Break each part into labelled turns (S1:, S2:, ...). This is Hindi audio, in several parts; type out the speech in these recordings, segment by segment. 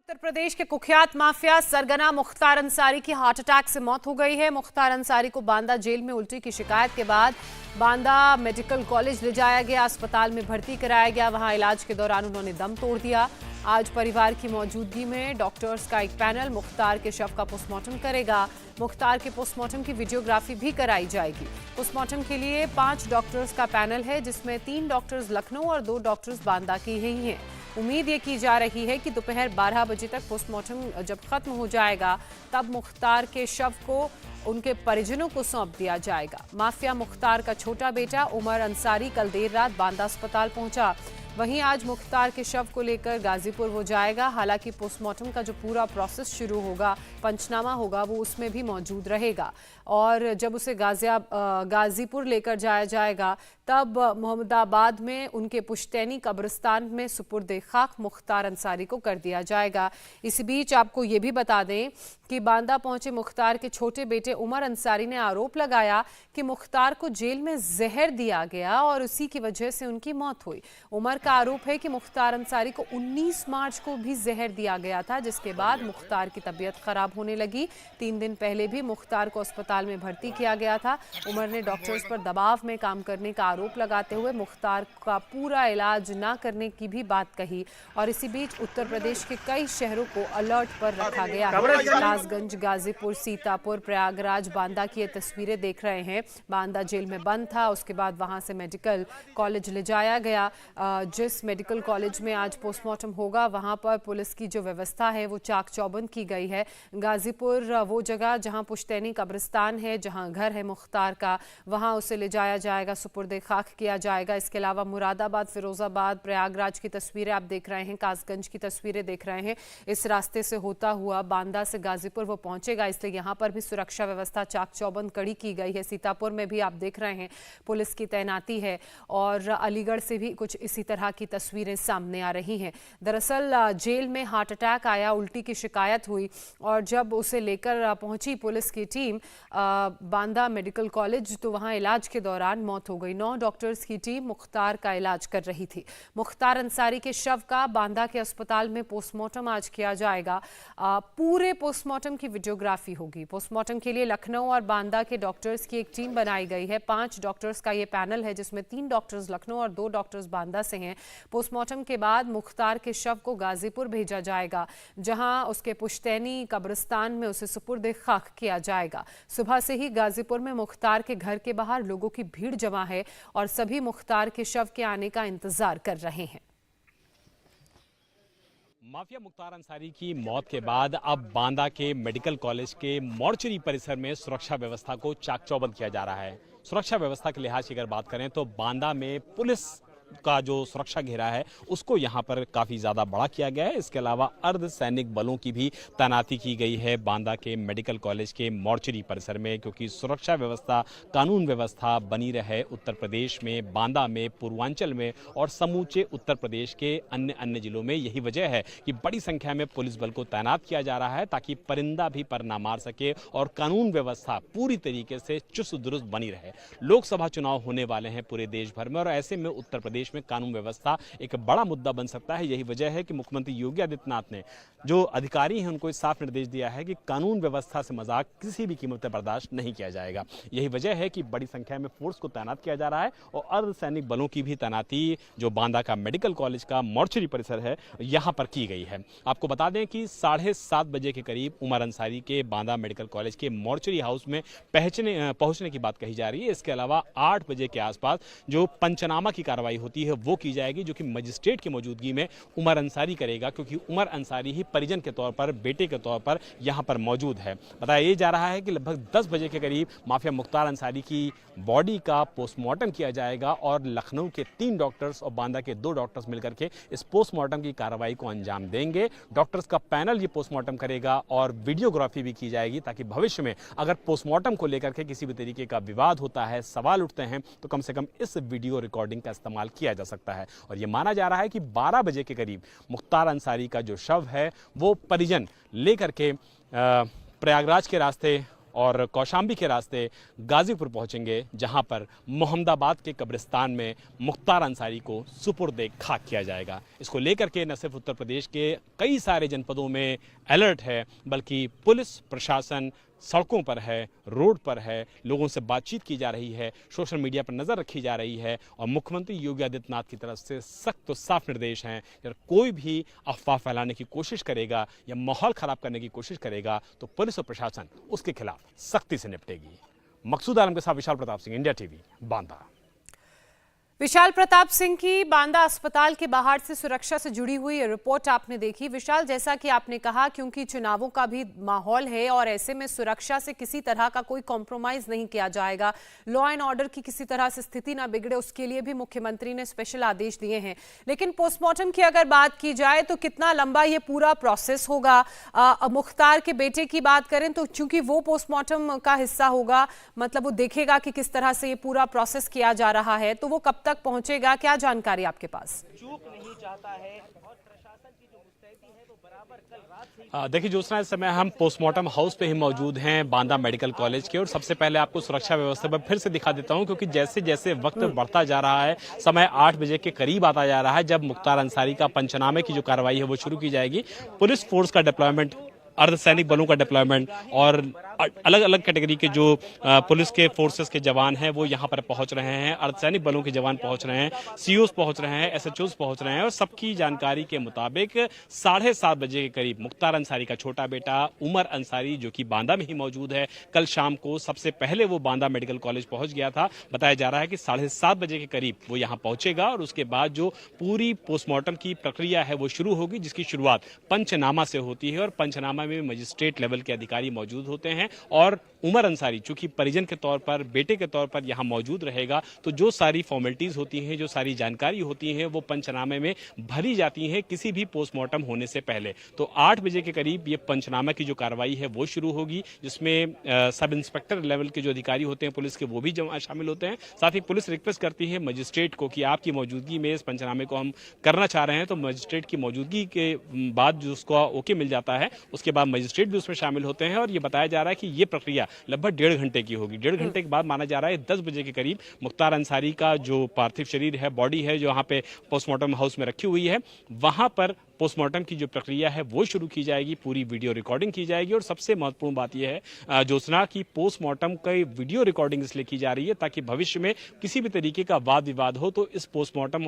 S1: उत्तर प्रदेश के कुख्यात माफिया सरगना मुख्तार अंसारी की हार्ट अटैक से मौत हो गई है। मुख्तार अंसारी को बांदा जेल में उल्टी की शिकायत के बाद बांदा मेडिकल कॉलेज ले जाया गया, अस्पताल में भर्ती कराया गया। वहां इलाज के दौरान उन्होंने दम तोड़ दिया। आज परिवार की मौजूदगी में डॉक्टर्स का एक पैनल मुख्तार के शव का पोस्टमार्टम करेगा। मुख्तार के पोस्टमार्टम की वीडियोग्राफी भी कराई जाएगी। पोस्टमार्टम के लिए 5 डॉक्टर्स का पैनल है, जिसमें 3 डॉक्टर्स लखनऊ और 2 डॉक्टर्स बांदा के ही हैं। उम्मीद ये की जा रही है कि दोपहर 12 बजे तक पोस्टमार्टम जब खत्म हो जाएगा तब मुख्तार के शव को उनके परिजनों को सौंप दिया जाएगा। माफिया मुख्तार का छोटा बेटा उमर अंसारी कल देर रात बांदा अस्पताल पहुंचा। वहीं आज मुख्तार के शव को लेकर गाजीपुर वो जाएगा। हालांकि पोस्टमार्टम का जो पूरा प्रोसेस शुरू होगा, पंचनामा होगा, वो उसमें भी मौजूद रहेगा। और जब उसे गाजीपुर लेकर जाया जाएगा तब मोहम्मदाबाद में उनके पुश्तैनी कब्रिस्तान में सुपुर्द खाक मुख्तार अंसारी को कर दिया जाएगा। इसी बीच आपको ये भी बता दें कि बांदा पहुंचे मुख्तार के छोटे बेटे उमर अंसारी ने आरोप लगाया कि मुख्तार को जेल में जहर दिया गया और उसी की वजह से उनकी मौत हुई। उमर का आरोप है कि मुख्तार अंसारी को 19 मार्च को भी जहर दिया गया था, जिसके बाद मुख्तार की तबीयत खराब होने लगी। 3 दिन पहले भी मुख्तार को अस्पताल में भर्ती किया गया था। उमर ने डॉक्टर्स पर दबाव में काम करने का आरोप लगाते हुए मुख्तार का पूरा इलाज न करने की भी बात कही। और इसी बीच उत्तर प्रदेश के कई शहरों को अलर्ट पर रखा गया है। कासगंज, गाजीपुर, सीतापुर, प्रयागराज, बांदा की ये तस्वीरें देख रहे हैं। बांदा जेल में बंद था, उसके बाद वहां से मेडिकल कॉलेज ले जाया गया। जिस मेडिकल कॉलेज में आज पोस्टमार्टम होगा वहां पर पुलिस की जो व्यवस्था है वो चाक चौबंद की गई है। गाजीपुर वो जगह जहां पुश्तैनी कब्रिस्तान है, जहां घर है मुख्तार का, वहां उसे ले जाया जाएगा, सुपुर्द खाक किया जाएगा। इसके अलावा मुरादाबाद, फिरोजाबाद, प्रयागराज की तस्वीरें आप देख रहे हैं, कासगंज की तस्वीरें देख रहे हैं। इस रास्ते से होता हुआ बांदा से गाजीपुर वो पहुंचेगा, इसलिए यहाँ पर भी सुरक्षा व्यवस्था चाक चौबंद कड़ी की गई है। सीतापुर में भी आप देख रहे हैं पुलिस की तैनाती है और अलीगढ़ से भी कुछ इसी तरह की तस्वीरें सामने आ रही हैं। दरअसल जेल में हार्ट अटैक आया, उल्टी की शिकायत हुई और जब उसे लेकर पहुंची पुलिस की टीम बांदा मेडिकल कॉलेज तो वहां इलाज के दौरान मौत हो गई। 9 डॉक्टर्स की टीम मुख्तार का इलाज कर रही थी। मुख्तार अंसारी के शव का बांदा के अस्पताल में पोस्टमार्टम आज किया जाएगा। पूरे पोस्टमार्टम की वीडियोग्राफी होगी। पोस्टमार्टम के लिए लखनऊ और बांदा के डॉक्टर्स की एक टीम बनाई गई है। 5 डॉक्टर्स का ये पैनल है, जिसमें 3 डॉक्टर्स लखनऊ और 2 डॉक्टर्स बांदा से हैं। पोस्टमार्टम के बाद मुख्तार के शव को गाजीपुर भेजा जाएगा, जहां उसके पुश्तैनी कब्रिस्तान में उसे सुपुर्द खाक किया जाएगा। सुबह से ही गाजीपुर में मुख्तार के घर के बाहर लोगों की भीड़ जमा है और सभी मुख्तार के शव के आने का इंतजार कर रहे हैं।
S2: माफिया मुख्तार अंसारी की मौत के बाद अब बांदा के मेडिकल कॉलेज के मॉर्चरी परिसर में सुरक्षा व्यवस्था को चाक चौबंद किया जा रहा है। सुरक्षा व्यवस्था के लिहाज से अगर बात करें तो बांदा में पुलिस का जो सुरक्षा घेरा है उसको यहाँ पर काफ़ी ज़्यादा बड़ा किया गया है। इसके अलावा अर्ध सैनिक बलों की भी तैनाती की गई है बांदा के मेडिकल कॉलेज के मॉर्चरी परिसर में, क्योंकि सुरक्षा व्यवस्था, कानून व्यवस्था बनी रहे उत्तर प्रदेश में, बांदा में, पूर्वांचल में और समूचे उत्तर प्रदेश के अन्य अन्य जिलों में। यही वजह है कि बड़ी संख्या में पुलिस बल को तैनात किया जा रहा है ताकि परिंदा भी पर ना मार सके और कानून व्यवस्था पूरी तरीके से चुस्त दुरुस्त बनी रहे। लोकसभा चुनाव होने वाले हैं पूरे देश भर में और ऐसे में उत्तर प्रदेश में कानून व्यवस्था एक बड़ा मुद्दा बन सकता है। यही वजह है कि मुख्यमंत्री योगी आदित्यनाथ ने जो अधिकारी हैं उनको साफ निर्देश दिया है कि कानून व्यवस्था से मजाक किसी भी कीमत पर बर्दाश्त नहीं किया जाएगा। यही वजह है कि बड़ी संख्या में फोर्स को तैनात किया जा रहा है और अर्धसैनिक बलों की भी तैनाती जो बांदा का मेडिकल कॉलेज का मॉर्चरी परिसर है यहाँ पर की गई है। आपको बता दें कि 7:30 बजे के करीब उमर अंसारी के बांदा मेडिकल कॉलेज के मॉर्चरी हाउस में पहुंचने की बात कही जा रही है। इसके अलावा 8 बजे के आसपास जो पंचनामा की कार्रवाई होती है वो की जाएगी, जो कि मजिस्ट्रेट की मौजूदगी में उमर अंसारी करेगा, क्योंकि उमर अंसारी ही परिजन के तौर पर, बेटे के तौर पर यहां पर मौजूद है। बताया जा रहा है कि लगभग 10 बजे के करीब माफिया मुख्तार अंसारी की बॉडी का पोस्टमार्टम किया जाएगा और लखनऊ के 3 डॉक्टर्स और बांदा के 2 डॉक्टर्स मिलकर के इस पोस्टमार्टम की कार्रवाई को अंजाम देंगे। डॉक्टर्स का पैनल ये पोस्टमार्टम करेगा और वीडियोग्राफी भी की जाएगी ताकि भविष्य में अगर पोस्टमार्टम को लेकर के किसी भी तरीके का विवाद होता है, सवाल उठते हैं, तो कम से कम इस वीडियो रिकॉर्डिंग का इस्तेमाल किया जा सकता है। और यह माना जा रहा है कि 12 बजे के करीब मुख्तार अंसारी का जो शव है वो परिजन लेकर के प्रयागराज के रास्ते और कौशाम्बी के रास्ते गाजीपुर पहुंचेंगे, जहां पर मोहम्मदाबाद के कब्रिस्तान में मुख्तार अंसारी को सुपुर्द खाक किया जाएगा। इसको लेकर के न सिर्फ उत्तर प्रदेश के कई सारे जनपदों में अलर्ट है, बल्कि पुलिस प्रशासन सड़कों पर है, रोड पर है, लोगों से बातचीत की जा रही है, सोशल मीडिया पर नजर रखी जा रही है और मुख्यमंत्री योगी आदित्यनाथ की तरफ से सख्त और साफ निर्देश हैं कि अगर कोई भी अफवाह फैलाने की कोशिश करेगा या माहौल खराब करने की कोशिश करेगा तो पुलिस और प्रशासन उसके खिलाफ सख्ती से निपटेगी। मकसूद आलम के साथ विशाल प्रताप सिंह, इंडिया टीवी, बांदा।
S1: विशाल प्रताप सिंह की बांदा अस्पताल के बाहर से सुरक्षा से जुड़ी हुई रिपोर्ट आपने देखी। विशाल, जैसा कि आपने कहा, क्योंकि चुनावों का भी माहौल है और ऐसे में सुरक्षा से किसी तरह का कोई कॉम्प्रोमाइज नहीं किया जाएगा, लॉ एंड ऑर्डर की किसी तरह से स्थिति ना बिगड़े, उसके लिए भी मुख्यमंत्री ने स्पेशल आदेश दिए हैं। लेकिन पोस्टमार्टम की अगर बात की जाए तो कितना लंबा ये पूरा प्रोसेस होगा? मुख्तार के बेटे की बात करें तो चूंकि वो पोस्टमार्टम का हिस्सा होगा, मतलब वो देखेगा कि किस तरह से ये पूरा प्रोसेस किया जा रहा है, तो वो कब तक पहुंचेगा? क्या जानकारी आपके पास?
S3: चूक नहीं चाहता है और प्रशासन की जो मुस्तैदी है वो बराबर कल रात से।
S2: देखिए ज्योत्सना, इस समय हम पोस्टमार्टम हाउस पे ही मौजूद हैं बांदा मेडिकल कॉलेज के, और सबसे पहले आपको सुरक्षा व्यवस्था पर फिर से दिखा देता हूं, क्योंकि जैसे जैसे वक्त बढ़ता जा रहा है, समय 8 बजे के करीब आता जा रहा है, जब मुख्तार अंसारी का पंचनामे की जो कार्रवाई है वो शुरू की जाएगी। पुलिस फोर्स का डिप्लॉयमेंट, अर्धसैनिक बलों का डिप्लॉयमेंट और अलग अलग कैटेगरी के जो पुलिस के फोर्सेस के जवान हैं वो यहाँ पर पहुंच रहे हैं, अर्धसैनिक बलों के जवान पहुंच रहे हैं, सीओस पहुंच रहे हैं, एसएचओस पहुंच रहे हैं, और सबकी जानकारी के मुताबिक 7:30 बजे के करीब मुख्तार अंसारी का छोटा बेटा उमर अंसारी, जो कि बांदा में ही मौजूद है, कल शाम को सबसे पहले वो बांदा मेडिकल कॉलेज पहुंच गया था। बताया जा रहा है कि 7:30 बजे के करीब वो यहाँ पहुंचेगा और उसके बाद जो पूरी पोस्टमार्टम की प्रक्रिया है वो शुरू होगी, जिसकी शुरुआत पंचनामा से होती है और पंचनामा में मजिस्ट्रेट लेवल के अधिकारी मौजूद होते हैं। और उमर अंसारी चूंकि परिजन के तौर पर, बेटे के तौर पर यहां मौजूद रहेगा, तो जो सारी फॉर्मेलिटीज होती हैं, जो सारी जानकारी होती है, वो पंचनामे में भरी जाती हैं किसी भी पोस्टमार्टम होने से पहले। तो 8 बजे के करीब ये पंचनामा की जो कार्रवाई है वो शुरू होगी, जिसमें सब इंस्पेक्टर लेवल के जो अधिकारी होते हैं पुलिस के, वो भी शामिल होते हैं। साथ ही पुलिस रिक्वेस्ट करती है मजिस्ट्रेट को कि आपकी मौजूदगी में इस पंचनामे को हम करना चाह रहे हैं, तो मजिस्ट्रेट की मौजूदगी के बाद जो उसको ओके मिल जाता है, उसके बाद मजिस्ट्रेट भी उसमें शामिल होते हैं। और ये बताया जा रहा है कि ये प्रक्रिया लगभग 1.5 घंटे की होगी। 1.5 घंटे के बाद माना जा रहा है 10 बजे के करीब मुख्तार अंसारी का जो पार्थिव शरीर है, बॉडी है, जो यहाँ पे पोस्टमार्टम हाउस में रखी हुई है, वहां पर पोस्टमार्टम की जो प्रक्रिया है वो शुरू की जाएगी, पूरी वीडियो रिकॉर्डिंग की जाएगी। और सबसे महत्वपूर्ण बात यह है ज्योत्सना की पोस्टमार्टम की वीडियो रिकॉर्डिंग इसलिए की जा रही है ताकि भविष्य में किसी भी तरीके का वाद विवाद हो तो इस पोस्टमार्टम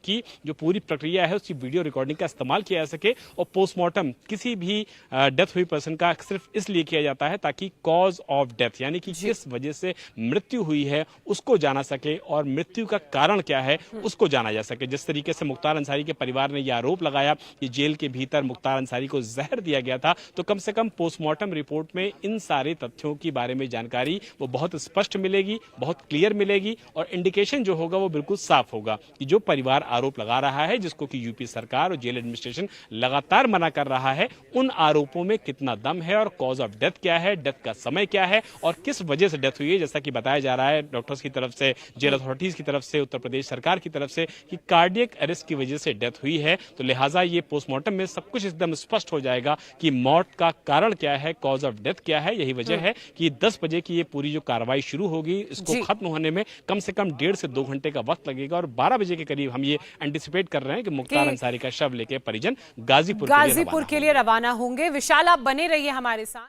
S2: की जो पूरी प्रक्रिया है उसकी वीडियो रिकॉर्डिंग का इस्तेमाल किया जा सके। और पोस्टमार्टम किसी भी डेथ हुई पर्सन का सिर्फ इसलिए किया जाता है ताकि कॉज ऑफ डेथ, यानी कि किस वजह से मृत्यु हुई है उसको जाना सके और मृत्यु का कारण क्या है उसको जाना जा सके। जिस तरीके से मुख्तार अंसारी के परिवार ने यह आरोप लगाया कि जेल के भीतर मुख्तार अंसारी को जहर दिया गया था, तो कम से कम पोस्टमार्टम रिपोर्ट में इन सारे तथ्यों की बारे में जानकारी वो बहुत स्पष्ट मिलेगी, बहुत क्लियर मिलेगी और इंडिकेशन जो होगा वो बिल्कुल साफ होगा कि जो परिवार आरोप लगा रहा है, जिसको कि यूपी सरकार और जेल एडमिनिस्ट्रेशन लगातार मना कर रहा है, उन आरोपों में कितना दम है और कॉज ऑफ डेथ क्या है, डेथ का समय क्या है और किस वजह से डेथ हुई है। जैसा कि बताया जा रहा है डॉक्टर्स की तरफ से, जेल अथॉरिटीज की तरफ से, उत्तर प्रदेश सरकार की तरफ से कि कार्डियक अरेस्ट की वजह से डेथ हुई है, तो लिहाजा ये पोस्टमार्टम में सब कुछ एकदम स्पष्ट हो जाएगा कि मौत का कारण क्या है, कॉज ऑफ डेथ क्या है। यही वजह है कि 10 बजे की ये पूरी जो कार्रवाई शुरू होगी, इसको खत्म होने में कम से कम 1.5 से 2 घंटे का वक्त लगेगा और 12 बजे के करीब हम ये एंटिसिपेट कर रहे हैं कि मुख्तार अंसारी का शव लेके परिजन गाजीपुर के लिए रवाना होंगे।
S1: विशाल, आप बने रहिए हमारे साथ।